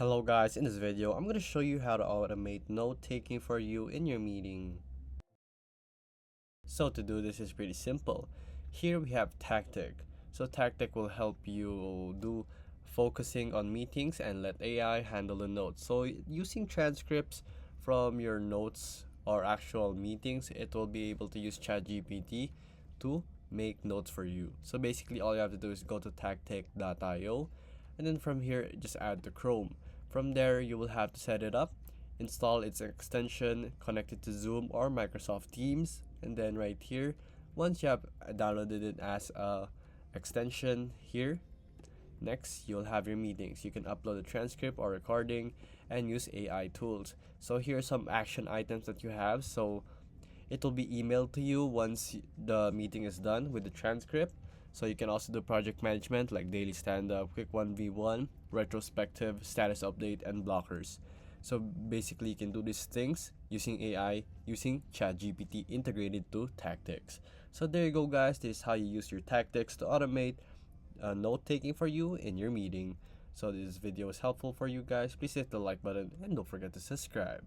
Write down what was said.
Hello guys, in this video, I'm going to show you how to automate note taking for you in your meeting. So to do this is pretty simple. Here we have Tactic. So Tactic will help you do focusing on meetings and let AI handle the notes. So using transcripts from your notes or actual meetings, it will be able to use Chat GPT to make notes for you. So basically all you have to do is go to tactic.io and then from here just add to Chrome. From there you will have to set it up, install its extension, connect it to Zoom or Microsoft Teams, and then right here once you have downloaded it as a extension here, next you'll have your meetings. You can upload a transcript or recording and use AI tools. So here are some action items that you have. So it will be emailed to you once the meeting is done with the transcript. So you can also do project management like daily stand-up, quick 1v1, retrospective, status update, and blockers. So basically you can do these things using AI, using ChatGPT integrated to Tactics. So there you go guys, this is how you use your Tactics to automate note taking for you in your meeting. So this video is helpful for you guys. Please hit the like button and don't forget to subscribe.